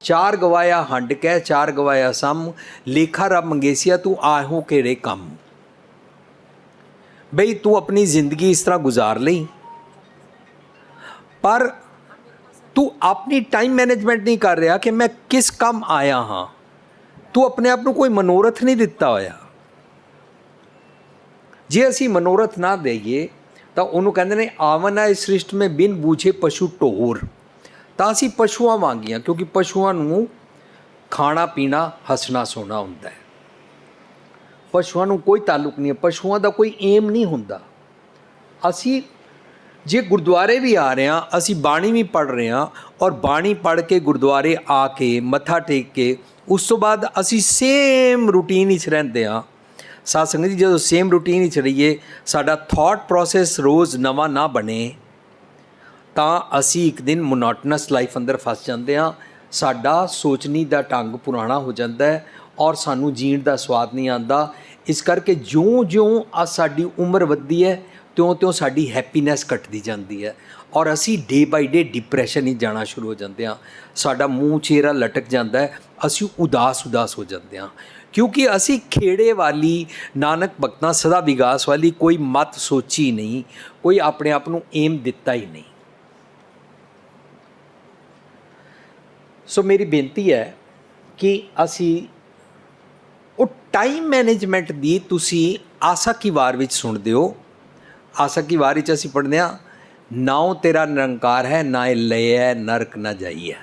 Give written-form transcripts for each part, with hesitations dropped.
चार गवाया हंड कै चार गवाया सम, लेखा रब मंगेसिया तू आहो केड़े कम। बई तू अपनी जिंदगी इस तरह गुजार ली, पर तू अपनी टाइम मैनेजमेंट नहीं कर रहा कि मैं किस काम आया हाँ। तू अपने आप को कोई मनोरथ नहीं दिता होया। जे असी मनोरथ ना देईए तो उन्होंने कहते हैं आवन है इस सृष्टि में बिन बूझे पशु ढोर। तो असी पशुआं वांगियां, क्योंकि पशुआं नूं खाना पीना हसना सोना हुंदा है। पशुआं नूं कोई ताल्लुक नहीं है, पशुआं दा कोई एम नहीं हुंदा। असी जे गुरुद्वारे भी आ रहे हैं, असी बाणी भी पढ़ रहे हैं, और बाणी पढ़ के गुरुद्वारे आके मत्था टेक के उस तो बाद असी सेम रूटीन ही रहिंदे हां। साध संगत जी, जो सेम रूटीन ही रहिए, साडा थॉट प्रोसैस रोज़ नवा ना बने, ਤਾਂ ਅਸੀਂ ਇੱਕ ਦਿਨ ਮੋਨੋਟਨਸ ਲਾਈਫ ਅੰਦਰ ਫਸ ਜਾਂਦੇ ਹਾਂ। ਸਾਡਾ ਸੋਚਣੀ ਦਾ ਢੰਗ ਪੁਰਾਣਾ ਹੋ ਜਾਂਦਾ ਹੈ ਔਰ ਸਾਨੂੰ ਜੀਣ ਦਾ ਸਵਾਦ ਨਹੀਂ ਆਉਂਦਾ। ਇਸ ਕਰਕੇ ਜਿਉਂ-ਜਿਉਂ ਸਾਡੀ ਉਮਰ ਵੱਧਦੀ ਹੈ ਤਿਉਂ-ਤਿਉਂ ਸਾਡੀ ਹੈਪੀਨੈਸ ਘਟਦੀ ਜਾਂਦੀ ਹੈ ਔਰ ਅਸੀਂ ਡੇ ਬਾਈ ਡੇ ਡਿਪਰੈਸ਼ਨ ਹੀ ਜਾਣਾ ਸ਼ੁਰੂ ਹੋ ਜਾਂਦੇ ਹਾਂ। ਸਾਡਾ ਮੂੰਹ ਚਿਹਰਾ ਲਟਕ ਜਾਂਦਾ ਹੈ, ਅਸੀਂ ਉਦਾਸ ਹੋ ਜਾਂਦੇ ਹਾਂ, ਕਿਉਂਕਿ ਅਸੀਂ ਖੇੜੇ ਵਾਲੀ ਨਾਨਕ ਭਗਤਾਂ ਸਦਾ ਵਿਗਾਸ ਵਾਲੀ ਕੋਈ ਮਤ ਸੋਚੀ ਨਹੀਂ, ਕੋਈ ਆਪਣੇ ਆਪ ਨੂੰ ਏਮ ਦਿੱਤਾ ਹੀ ਨਹੀਂ। ਸੋ ਮੇਰੀ ਬੇਨਤੀ ਹੈ ਕਿ ਅਸੀਂ ਉਹ ਟਾਈਮ ਮੈਨੇਜਮੈਂਟ ਦੀ ਤੁਸੀਂ ਆਸਾ ਕੀ ਵਾਰ ਵਿੱਚ ਸੁਣਦੇ ਹੋ। ਆਸਾ ਕੀ ਵਾਰ ਵਿੱਚ ਅਸੀਂ ਪੜ੍ਹਦੇ ਹਾਂ, ਨਾਉ ਤੇਰਾ ਨਿਰੰਕਾਰ ਹੈ, ਨਾ ਇਹ ਲਏ ਨਰਕ ਨਾ ਜਾਈਏ।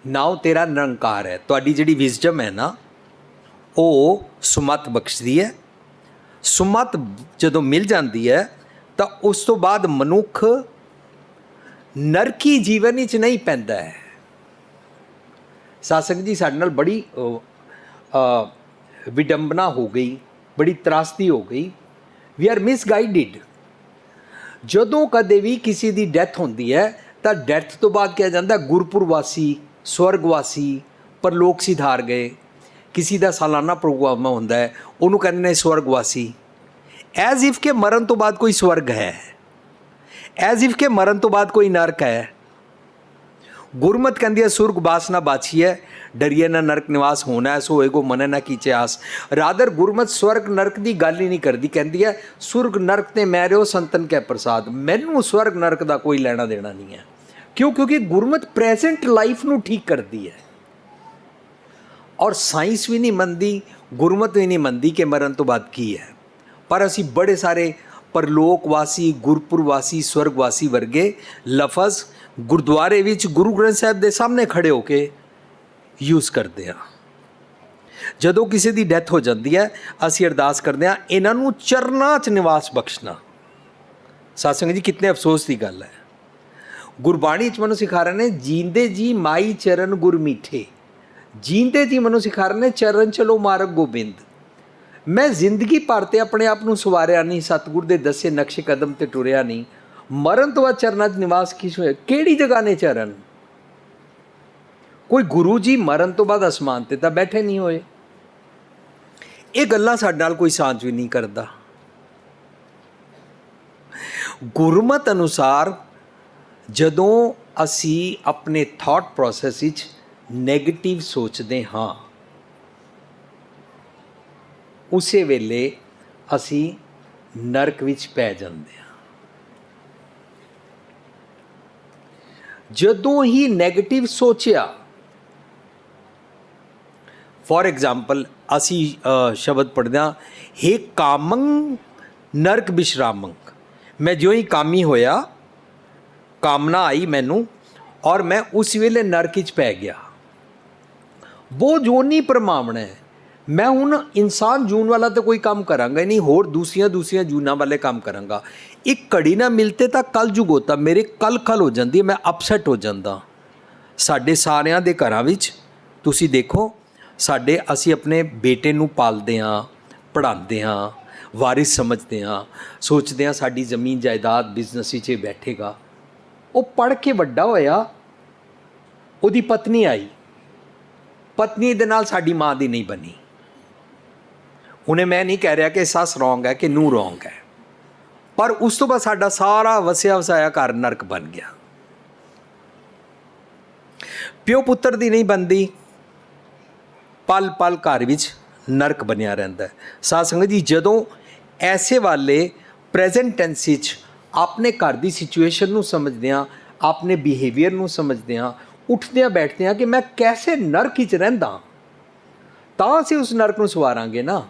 ਨਾਉ ਤੇਰਾ ਨਿਰੰਕਾਰ ਹੈ। ਤੁਹਾਡੀ ਜਿਹੜੀ ਵਿਜ਼ਡਮ ਹੈ ਨਾ, ਉਹ ਸੁਮਤ ਬਖਸ਼ਦੀ ਹੈ। ਸੁਮਤ ਜਦੋਂ ਮਿਲ ਜਾਂਦੀ ਹੈ ਤਾਂ ਉਸ ਤੋਂ ਬਾਅਦ ਮਨੁੱਖ ਨਰਕੀ ਜੀਵਨ ਵਿੱਚ ਨਹੀਂ ਪੈਂਦਾ ਹੈ। ਸਾਧ ਸੰਗਤ ਜੀ, ਸਾਡੇ ਨਾਲ ਬੜੀ ਵਿਡੰਬਨਾ ਹੋ ਗਈ, ਬੜੀ ਤਰਾਸਦੀ ਹੋ ਗਈ। We are misguided. ਜਦੋਂ ਕਦੇ ਵੀ ਕਿਸੇ ਦੀ ਡੈਥ ਹੁੰਦੀ ਹੈ ਤਾਂ ਡੈਥ ਤੋਂ ਬਾਅਦ ਕਿਹਾ ਜਾਂਦਾ ਗੁਰਪੁਰਵਾਸੀ, ਸਵਰਗਵਾਸੀ, ਪਰਲੋਕ ਸਿਧਾਰ ਗਏ। ਕਿਸੇ ਦਾ ਸਾਲਾਨਾ ਪ੍ਰੋਗਰਾਮ ਹੁੰਦਾ ਹੈ, ਉਹਨੂੰ ਕਹਿੰਦੇ ਨੇ ਸਵਰਗਵਾਸੀ। ਐਜ਼ ਇਫ ਕਿ ਮਰਨ ਤੋਂ ਬਾਅਦ ਕੋਈ ਸਵਰਗ ਹੈ, ਐਜ਼ ਇਫ ਕਿ ਮਰਨ ਤੋਂ ਬਾਅਦ ਕੋਈ ਨਰਕ ਹੈ। ਗੁਰਮਤ ਕਹਿੰਦੀ ਹੈ ਸੁਰਗ ਬਾਸ ਨਾ ਬਾਛੀਐ, ਡਰੀਏ ਨਾ ਨਰਕ ਨਿਵਾਸ ਹੋਣਾ ਐਸੋ ਹੋਏਗੋ ਮਨ ਨਾ ਕੀਚੇ ਆਸ। ਰਾਦਰ ਗੁਰਮਤ ਸਵਰਗ ਨਰਕ ਦੀ ਗੱਲ ਹੀ ਨਹੀਂ ਕਰਦੀ, ਕਹਿੰਦੀ ਹੈ ਸੁਰਗ ਨਰਕ ਤੇ ਮੈਂ ਰਿਓ ਸੰਤਨ ਕੈ ਪ੍ਰਸਾਦ। ਮੈਨੂੰ ਸਵਰਗ ਨਰਕ ਦਾ ਕੋਈ ਲੈਣਾ ਦੇਣਾ ਨਹੀਂ ਹੈ। ਕਿਉਂ? ਕਿਉਂਕਿ ਗੁਰਮਤ ਪ੍ਰੈਜ਼ੈਂਟ ਲਾਈਫ ਨੂੰ ਠੀਕ ਕਰਦੀ ਹੈ ਔਰ ਸਾਇੰਸ ਵੀ ਨਹੀਂ ਮੰਨਦੀ, ਗੁਰਮਤ ਵੀ ਨਹੀਂ ਮੰਨਦੀ ਕਿ ਮਰਨ ਤੋਂ ਬਾਅਦ ਕੀ ਹੈ। ਪਰ ਅਸੀਂ ਬੜੇ ਸਾਰੇ ਪਰਲੋਕਵਾਸੀ, ਗੁਰਪੁਰਵਾਸੀ, ਸਵਰਗਵਾਸੀ ਵਰਗੇ ਲਫ਼ਜ਼ ਗੁਰਦੁਆਰੇ ਵਿੱਚ ਗੁਰੂ ਗ੍ਰੰਥ ਸਾਹਿਬ ਦੇ ਸਾਹਮਣੇ ਖੜੇ ਹੋ ਕੇ ਯੂਜ਼ ਕਰਦੇ ਹਾਂ। ਜਦੋਂ ਕਿਸੇ ਦੀ ਡੈਥ ਹੋ ਜਾਂਦੀ ਹੈ, ਅਸੀਂ ਅਰਦਾਸ ਕਰਦੇ ਹਾਂ ਇਹਨਾਂ ਨੂੰ ਚਰਨਾਂ 'ਚ ਨਿਵਾਸ ਬਖਸ਼ਣਾ। ਸਾਧ ਸੰਗਤ ਜੀ, ਕਿਤਨੇ ਅਫਸੋਸ ਦੀ ਗੱਲ ਹੈ। ਗੁਰਬਾਣੀ 'ਚ ਮੈਨੂੰ ਸਿਖਾ ਰਹੇ ਨੇ ਜੀਂਦੇ ਜੀ ਮਾਈ ਚਰਨ ਗੁਰ ਮੀਠੇ। ਜੀਂਦੇ ਜੀ ਮੈਨੂੰ ਸਿਖਾ ਰਹੇ ਨੇ ਚਰਨ ਚਲੋ ਮਾਰਗ ਗੋਬਿੰਦ। ਮੈਂ ਜ਼ਿੰਦਗੀ ਭਰ ਤੇ ਆਪਣੇ ਆਪ ਨੂੰ ਸਵਾਰਿਆ ਨਹੀਂ, ਸਤਿਗੁਰ ਦੇ ਦੱਸੇ ਨਕਸ਼ੇ ਕਦਮ ਤੇ ਟੁਰਿਆ ਨਹੀਂ। ਮਰਨ ਤੋਂ ਬਾਅਦ ਚਰਨਾਂ 'ਚ ਨਿਵਾਸ ਕਿਸ ਹੋਇਆ? ਕਿਹੜੀ ਜਗ੍ਹਾ ਨੇ ਚਰਨ? ਕੋਈ ਗੁਰੂ ਜੀ ਮਰਨ ਤੋਂ ਬਾਅਦ ਅਸਮਾਨ ਤੇ ਤਾਂ ਬੈਠੇ ਨਹੀਂ ਹੋਏ। ਇਹ ਗੱਲਾਂ ਸਾਡੇ ਨਾਲ ਕੋਈ ਸਾਂਝ ਵੀ ਨਹੀਂ ਕਰਦਾ। ਗੁਰਮਤ ਅਨੁਸਾਰ ਜਦੋਂ ਅਸੀਂ ਆਪਣੇ ਥਾਟ ਪ੍ਰੋਸੈਸ ਵਿੱਚ ਨੈਗੇਟਿਵ ਸੋਚਦੇ ਹਾਂ, ਉਸੇ ਵੇਲੇ ਅਸੀਂ ਨਰਕ ਵਿੱਚ ਪੈ ਜਾਂਦੇ ਹਾਂ। ਜਦੋਂ ਹੀ ਨੈਗੇਟਿਵ ਸੋਚਿਆ, ਫੋਰ ਐਗਜ਼ਾਮਪਲ ਅਸੀਂ ਸ਼ਬਦ ਪੜ੍ਹਦੇ ਹਾਂ, ਹੇ ਕਾਮੰ ਨਰਕ ਵਿਸ਼ਰਾਮੰ। ਮੈਂ ਜਿਉਂ ਹੀ ਕਾਮੀ ਹੋਇਆ, ਕਾਮਨਾ ਆਈ ਮੈਨੂੰ ਔਰ ਮੈਂ ਉਸ ਵੇਲੇ ਨਰਕ ਵਿੱਚ ਪੈ ਗਿਆ। वो जोनी प्रमावना है। मैं हुण इंसान जून वाला तो कोई काम करांगा ही नहीं, होर दूसरिया जूना वाले काम करांगा। एक घड़ी ना मिलते तो कल जुग होता, मेरे कल हो जाती है, मैं अपसैट हो जाता। साडे सारियां दे घरां विच तुसीं देखो, साडे असीं अपने बेटे नूं पालदे हां, पढ़ाते हाँ, वारिस समझते हाँ, सोचते हाँ साडी जमीन जायदाद बिजनेस विच बैठेगा। वो पढ़ के वड्डा होया, उहदी पत्नी आई, पत्नी दे नाल साडी माँ दी नहीं बनी। उन्हें मैं नहीं कह रहा कि सस रौंग है कि नूं रौंग है, पर उस तो बाद साडा सारा वसिया वसाया घर नरक बन गया। ਪਿਓ ਪੁੱਤਰ ਦੀ ਨਹੀਂ ਬਣਦੀ, ਪਲ ਪਲ ਘਰ ਵਿੱਚ ਨਰਕ ਬਣਿਆ ਰਹਿੰਦਾ ਹੈ। ਸਾਧ ਸੰਗਤ ਜੀ, ਜਦੋਂ ਐਸੇ ਵਾਲੇ ਪ੍ਰੈਜ਼ੈਂਟ ਟੈਂਸ ਵਿੱਚ ਆਪਣੇ ਘਰ ਦੀ ਸਿਚੁਏਸ਼ਨ ਨੂੰ ਸਮਝਦੇ ਹਾਂ, ਆਪਣੇ ਬਿਹੇਵੀਅਰ ਨੂੰ ਸਮਝਦੇ ਹਾਂ, ਉੱਠਦੇ ਹਾਂ ਬੈਠਦੇ ਹਾਂ ਕਿ ਮੈਂ ਕੈਸੇ ਨਰਕ ਵਿੱਚ ਰਹਿੰਦਾ, ਤਾਂ ਅਸੀਂ ਉਸ ਨਰਕ ਨੂੰ ਸਵਾਰਾਂਗੇ ਨਾ।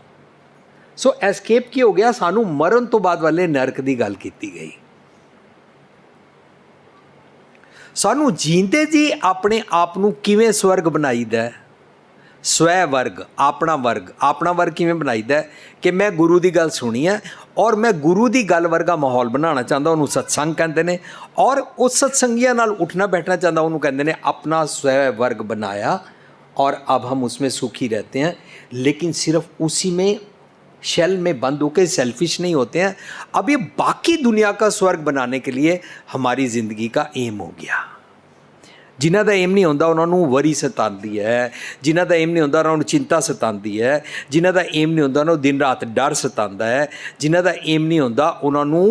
ਸੋ ਐਸਕੇਪ ਕੀ ਹੋ ਗਿਆ, ਸਾਨੂੰ ਮਰਨ ਤੋਂ ਬਾਅਦ ਵਾਲੇ ਨਰਕ ਦੀ ਗੱਲ ਕੀਤੀ ਗਈ। ਸਾਨੂੰ ਜੀਂਦੇ ਜੀ ਆਪਣੇ ਆਪ ਨੂੰ ਕਿਵੇਂ ਸਵਰਗ ਬਣਾਈਦਾ, ਸਵੈ ਵਰਗ, ਆਪਣਾ ਵਰਗ ਕਿਵੇਂ ਬਣਾਈਦਾ ਕਿ ਮੈਂ ਗੁਰੂ ਦੀ ਗੱਲ ਸੁਣੀ ਹੈ ਔਰ ਮੈਂ ਗੁਰੂ ਦੀ ਗੱਲ ਵਰਗਾ ਮਾਹੌਲ ਬਣਾਉਣਾ ਚਾਹੁੰਦਾ, ਉਹਨੂੰ ਸਤਸੰਗ ਕਹਿੰਦੇ ਨੇ। ਔਰ ਉਸ ਸਤਸੰਗੀਆਂ ਨਾਲ ਉੱਠਣਾ ਬੈਠਣਾ ਚਾਹੁੰਦਾ, ਉਹਨੂੰ ਕਹਿੰਦੇ ਨੇ ਆਪਣਾ स्वय वर्ग बनाया और अब हम उसमें सुखी रहते हैं, लेकिन सिर्फ उसी में शेल में बंद होकर सेल्फिश नहीं होते हैं। अब ये बाकी दुनिया का स्वर्ग बनाने के लिए हमारी ज़िंदगी का एम हो गया। जिन्हां दा एम नहीं होंदा उन्हां नूं वरी सतांदी है, जिन्हां दा एम नहीं होंदा उन्हां नूं चिंता सतांदी है, जिन्हां दा एम नहीं होंदा उन्हां नूं दिन रात डर सतांदा है, जिन्हां दा एम नहीं होंदा उन्हां नूं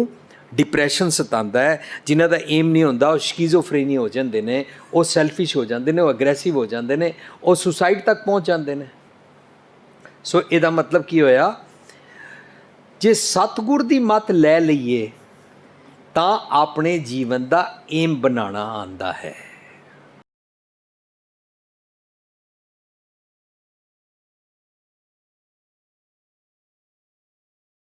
डिप्रैशन सतांदा है, जिन्हां दा एम नहीं होंदा वो शिज़ोफ्रेनी हो जाते हैं, वो सैल्फिश हो जाते हैं, वो अग्रैसिव हो जाते हैं, वो सुसाइड तक पहुँच जाते हैं। सो इहदा मतलब की होया, जे सतगुर दी मत लै लईए तां अपने जीवन दा एम बनाना आंदा है।